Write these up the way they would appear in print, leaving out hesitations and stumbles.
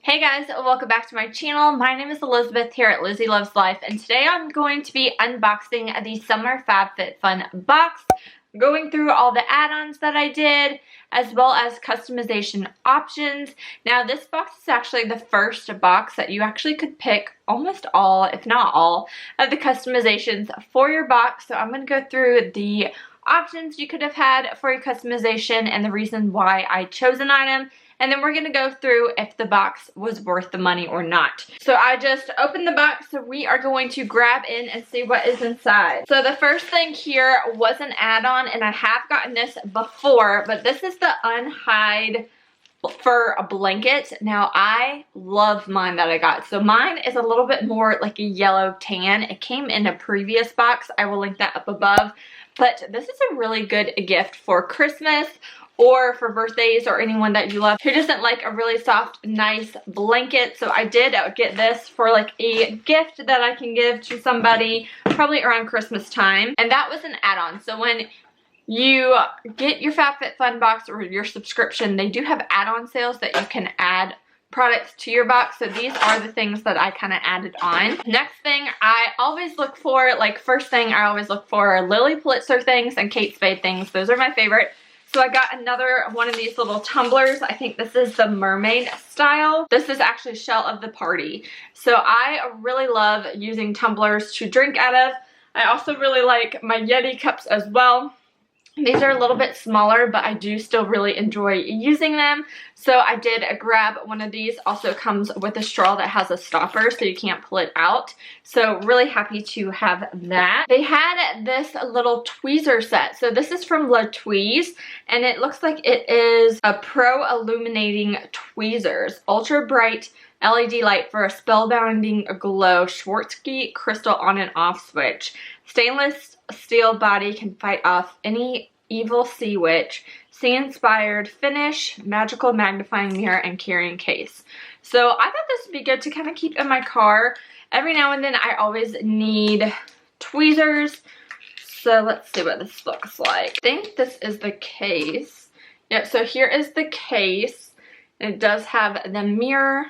Hey guys, welcome back to my channel. My name is Elizabeth here at Lizzie Loves Life, and today I'm going to be unboxing the Summer FabFitFun box, going through all the add-ons that I did, as well as customization options. Now this box is actually the first box that you actually could pick almost all, if not all, of the customizations for your box. So I'm going to go through the options you could have had for your customization and the reason why I chose an item. And then we're going to go through if the box was worth the money or not. So I just opened the box, so we are going to grab in and see what is inside. So the first thing here was an add-on, and I have gotten this before, but this is the UnHide fur blanket. Now I love mine that I got. So mine is a little bit more like a yellow tan. It came in a previous box. I will link that up above. But this is a really good gift for Christmas or for birthdays or anyone that you love who doesn't like a really soft, nice blanket. So I did get this for like a gift that I can give to somebody probably around Christmas time. And that was an add-on. So when you get your FabFitFun box or your subscription, they do have add-on sales that you can add products to your box. So these are the things that I kind of added on. Next thing I always look for, like first thing I always look for are Lilly Pulitzer things and Kate Spade things. Those are my favorite. So I got another one of these little tumblers. I think this is the mermaid style. This is actually Shell of the Party. So I really love using tumblers to drink out of. I also really like my Yeti cups as well. These are a little bit smaller, but I do still really enjoy using them. So I did grab one of these. Also comes with a straw that has a stopper so you can't pull it out. So really happy to have that. They had this little tweezer set. So this is from La Tweeze, and it looks like it is a pro illuminating tweezers. Ultra bright LED light for a spellbinding glow. Schwarzschild crystal on and off switch. Stainless steel body can fight off any evil sea witch. Sea inspired finish, magical magnifying mirror, and carrying case. So I thought this would be good to kind of keep in my car. Every now and then I always need tweezers. So let's see what this looks like. I think this is the case. Yep, so here is the case. It does have the mirror.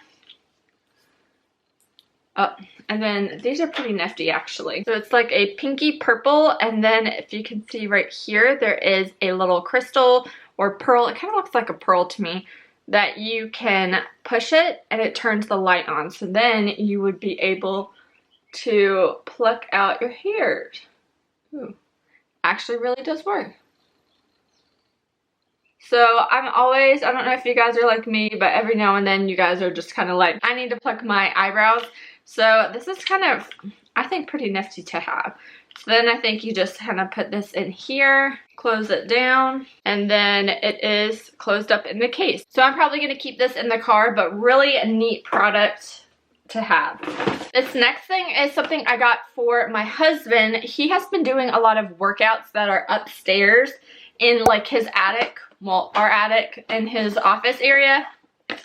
Oh, and then these are pretty nifty actually. So it's like a pinky purple, and then if you can see right here, there is a little crystal or pearl. It kind of looks like a pearl to me, that you can push it and it turns the light on. So then you would be able to pluck out your hairs. Ooh, actually really does work. So I'm always, I don't know if you guys are like me, but every now and then you guys are just kind of like, I need to pluck my eyebrows. So this is kind of, I think, pretty nifty to have. So then I think you just kind of put this in here, close it down, and then it is closed up in the case. So I'm probably going to keep this in the car, but really a neat product to have. This next thing is something I got for my husband. He has been doing a lot of workouts that are upstairs in like his attic, well, our attic in his office area.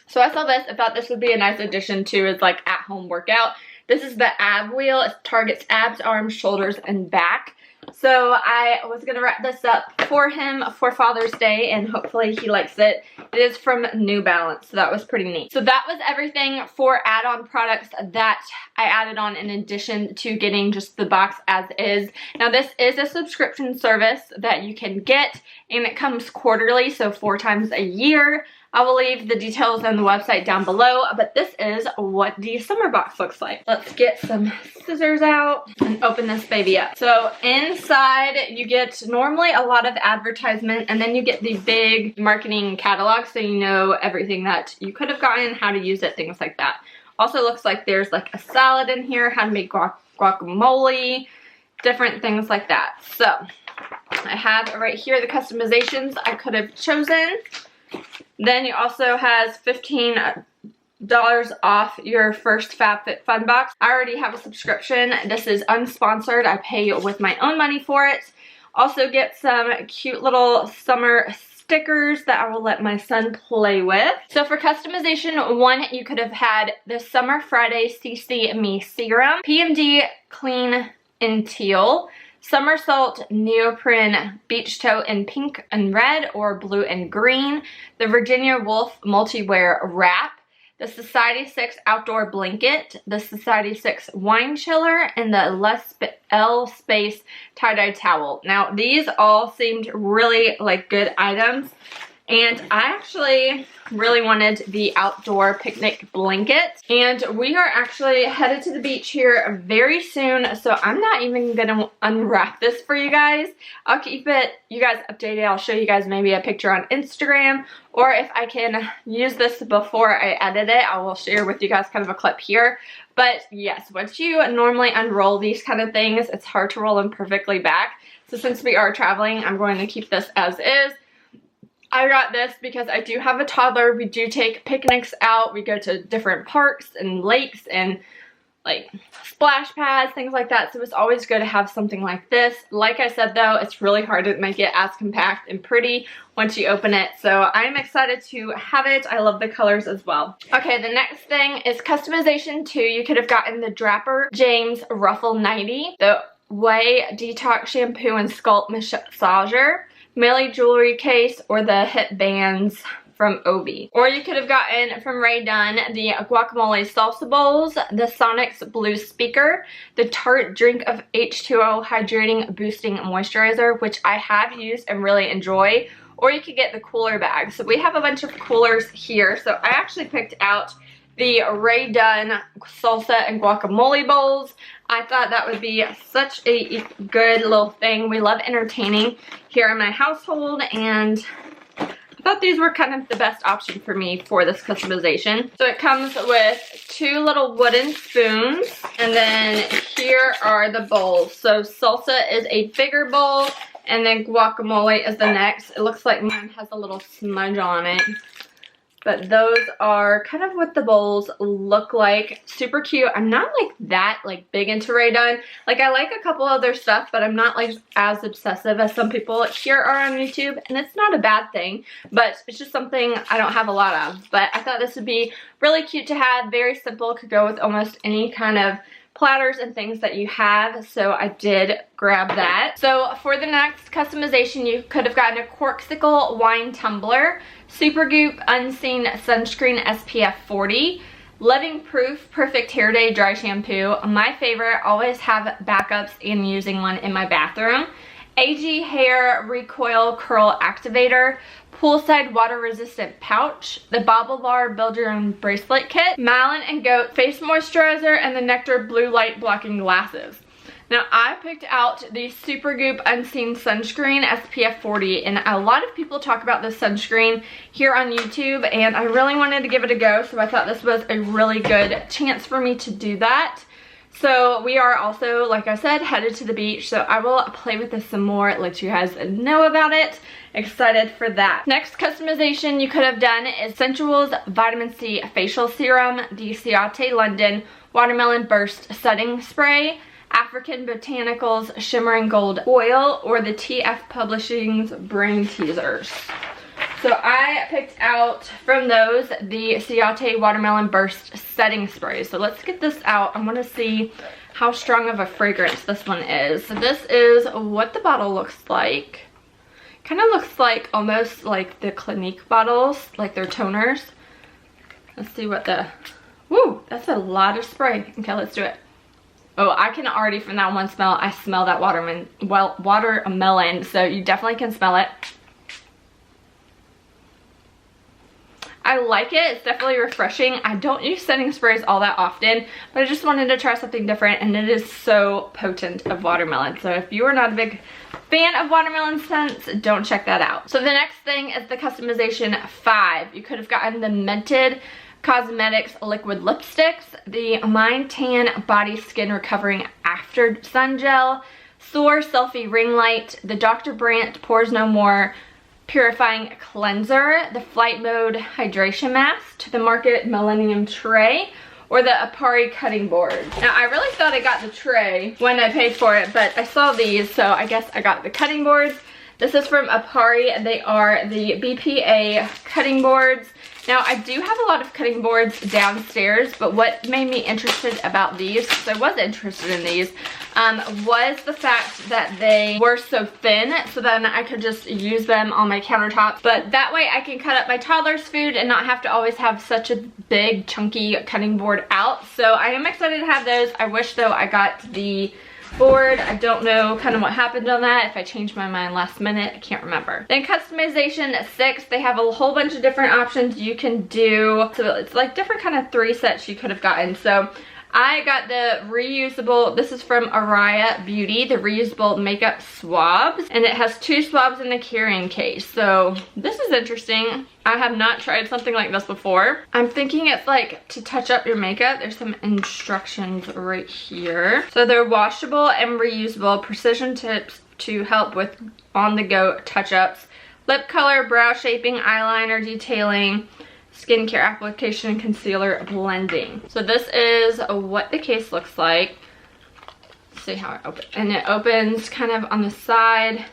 So I saw this, I thought this would be a nice addition to his like at-home workout. This is the ab wheel. It targets abs, arms, shoulders, and back. So I was going to wrap this up for him for Father's Day, and hopefully he likes it. It is from New Balance, so that was pretty neat. So that was everything for add-on products that I added on in addition to getting just the box as is. Now this is a subscription service that you can get, and it comes quarterly, so 4 times a year. I will leave the details on the website down below, but this is what the summer box looks like. Let's get some scissors out and open this baby up. So inside you get normally a lot of advertisement, and then you get the big marketing catalog so you know everything that you could have gotten, how to use it, things like that. Also looks like there's like a salad in here, how to make guacamole, different things like that. So I have right here the customizations I could have chosen. Then you also has $15 off your first FabFitFun box. I already have a subscription. This is unsponsored. I pay with my own money for it. Also get some cute little summer stickers that I will let my son play with. So for customization 1, you could have had the Summer Friday CC Me Serum, PMD Clean in Teal, Somersault Neoprene Beach Toe in pink and red or blue and green, the Virginia Wolf Multi-Wear Wrap, the Society 6 Outdoor Blanket, the Society 6 Wine Chiller, and the L Space Tie-Dye Towel. Now, these all seemed really like good items. And I actually really wanted the outdoor picnic blanket. And we are actually headed to the beach here very soon. So I'm not even going to unwrap this for you guys. I'll keep you guys updated. I'll show you guys maybe a picture on Instagram. Or if I can use this before I edit it, I will share with you guys kind of a clip here. But yes, once you normally unroll these kind of things, it's hard to roll them perfectly back. So since we are traveling, I'm going to keep this as is. I got this because I do have a toddler. We do take picnics out. We go to different parks and lakes and like splash pads, things like that. So it's always good to have something like this. Like I said though, it's really hard to make it as compact and pretty once you open it. So I'm excited to have it. I love the colors as well. Okay, the next thing is customization 2. You could have gotten the Draper James Ruffle 90, the Way Detox Shampoo and Scalp Massager, Millie jewelry case, or the hip bands from Obi. Or you could have gotten from Rae Dunn the guacamole salsa bowls, the Sonics blue speaker, the Tarte Drink of H2O hydrating boosting moisturizer, which I have used and really enjoy. Or you could get the cooler bag. So we have a bunch of coolers here. So I actually picked out the Rae Dunn salsa and guacamole bowls. I thought that would be such a good little thing. We love entertaining here in my household, and I thought these were kind of the best option for me for this customization. So it comes with 2 little wooden spoons, and then here are the bowls. So salsa is a bigger bowl, and then guacamole is the next. It looks like mine has a little smudge on it. But those are kind of what the bowls look like. Super cute. I'm not like that like big into Rae Dunn. Like I like a couple other stuff, but I'm not like as obsessive as some people here are on YouTube. And it's not a bad thing, but it's just something I don't have a lot of. But I thought this would be really cute to have. Very simple. Could go with almost any kind of platters and things that you have, so I did grab that. So for the next customization, you could have gotten a Corksicle wine tumbler, Supergoop Unseen Sunscreen SPF 40, Living Proof Perfect Hair Day Dry Shampoo. My favorite, always have backups and using one in my bathroom. AG Hair Recoil Curl Activator, Poolside Water Resistant Pouch, the Bobble Bar Build Your Own Bracelet Kit, Malin and Goat Face Moisturizer, and the Nectar Blue Light Blocking Glasses. Now I picked out the Supergoop Unseen Sunscreen SPF 40, and a lot of people talk about this sunscreen here on YouTube, and I really wanted to give it a go, so I thought this was a really good chance for me to do that. So we are also, like I said, headed to the beach, so I will play with this some more, let you guys know about it. Excited for that. Next customization you could have done is Sensual's Vitamin C Facial Serum, the Ciate London Watermelon Burst Setting Spray, African Botanicals Shimmering Gold Oil, or the TF Publishing's Brain Teasers. So I picked out from those the Ciate Watermelon Burst Setting Spray. So let's get this out. I want to see how strong of a fragrance this one is. So this is what the bottle looks like. Kind of looks like almost like the Clinique bottles, like their toners. Let's see what the... Woo, that's a lot of spray. Okay, let's do it. Oh, I can already from that one smell, I smell that watermelon, so you definitely can smell it. I like it. It's definitely refreshing. I don't use setting sprays all that often, but I just wanted to try something different, and it is so potent of watermelon. So if you are not a big fan of watermelon scents, don't check that out. So the next thing is the customization 5. You could have gotten the Mented Cosmetics liquid lipsticks, the Mind Tan Body Skin Recovering After Sun Gel, Soar Selfie Ring Light, the Dr. Brandt Pores No More Purifying Cleanser, the Flight Mode Hydration Mask, the Market Millennium Tray, or the Epare Cutting Board. Now I really thought I got the tray when I paid for it, but I saw these, so I guess I got the cutting boards. This is from Epare, and they are the BPA cutting boards. Now I do have a lot of cutting boards downstairs, but what made me interested about these, because I was interested in these, was the fact that they were so thin, so then I could just use them on my countertops. But that way I can cut up my toddler's food and not have to always have such a big chunky cutting board out. So I am excited to have those. I wish though I got the board. I don't know kind of what happened on that, if I changed my mind last minute, I can't remember. Then customization 6, they have a whole bunch of different options you can do. So it's like different kind of 3 sets you could have gotten. So I got the reusable, this is from Aria Beauty, the reusable makeup swabs, and it has 2 swabs in a carrying case. So this is interesting. I have not tried something like this before. I'm thinking it's like to touch up your makeup. There's some instructions right here. So they're washable and reusable, precision tips to help with on-the-go touch-ups, lip color, brow shaping, eyeliner detailing, skincare application, and concealer blending. So this is what the case looks like. Let's see how it opens. And it opens kind of on the side.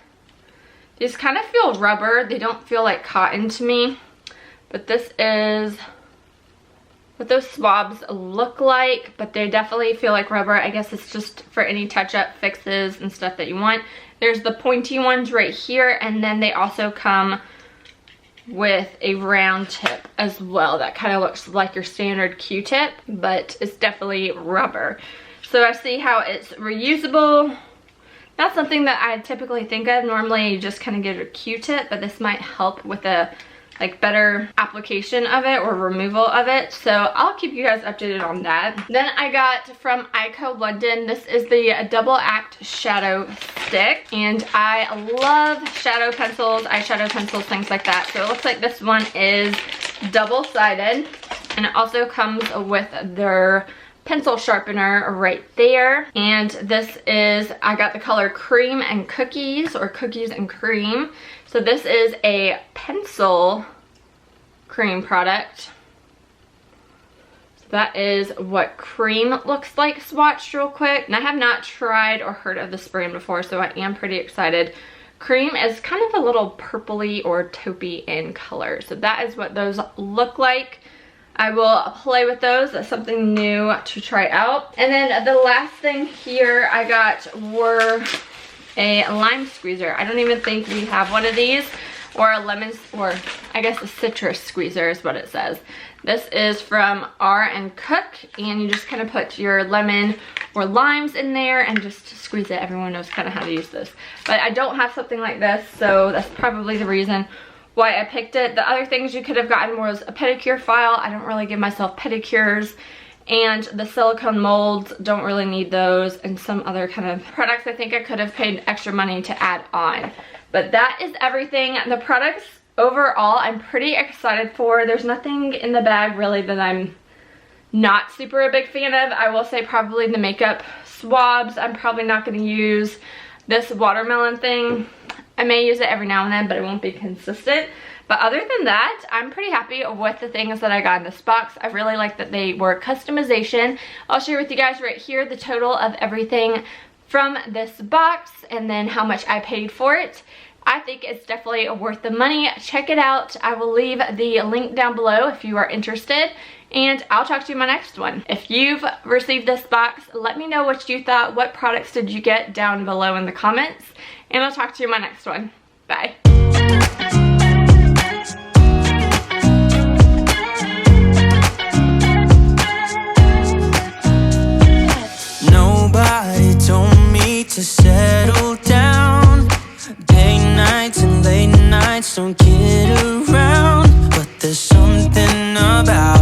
These kind of feel rubber. They don't feel like cotton to me. But this is what those swabs look like. But they definitely feel like rubber. I guess it's just for any touch-up fixes and stuff that you want. There's the pointy ones right here. And then they also come with a round tip as well that kind of looks like your standard Q-tip, but it's definitely rubber. So I see how it's reusable. Not something that I typically think of. Normally you just kind of get a Q-tip, but this might help with a like better application of it or removal of it. So I'll keep you guys updated on that. Then I got from Eyeko London, this is the double act shadow stick, and I love shadow pencils, eyeshadow pencils, things like that. So it looks like this one is double-sided, and it also comes with their pencil sharpener right there. And this is, I got the color Cream and Cookies, or Cookies and Cream. So this is a pencil cream product. So that is what cream looks like swatched real quick. And I have not tried or heard of this brand before, so I am pretty excited. Cream is kind of a little purpley or taupey in color. So that is what those look like. I will play with those. That's something new to try out. And then the last thing here I got were a lime squeezer. I don't even think we have one of these, or a lemon, or I guess a citrus squeezer is what it says. This is from R and Cook, and you just kind of put your lemon or limes in there and just squeeze it. Everyone knows kind of how to use this, but I don't have something like this, so that's probably the reason why I picked it. The other things you could have gotten was a pedicure file. I don't really give myself pedicures. And the silicone molds, don't really need those, and some other kind of products I think I could have paid extra money to add on. But that is everything. The products overall I'm pretty excited for. There's nothing in the bag really that I'm not super a big fan of. I will say probably the makeup swabs I'm probably not going to use. This watermelon thing, I may use it every now and then, but it won't be consistent. But other than that, I'm pretty happy with the things that I got in this box. I really like that they were customization. I'll share with you guys right here the total of everything from this box and then how much I paid for it. I think it's definitely worth the money. Check it out. I will leave the link down below if you are interested, and I'll talk to you in my next one. If you've received this box, let me know what you thought. What products did you get down below in the comments, and I'll talk to you in my next one. Bye. Nobody told me to settle down. Day nights and late nights don't get around, but there's something about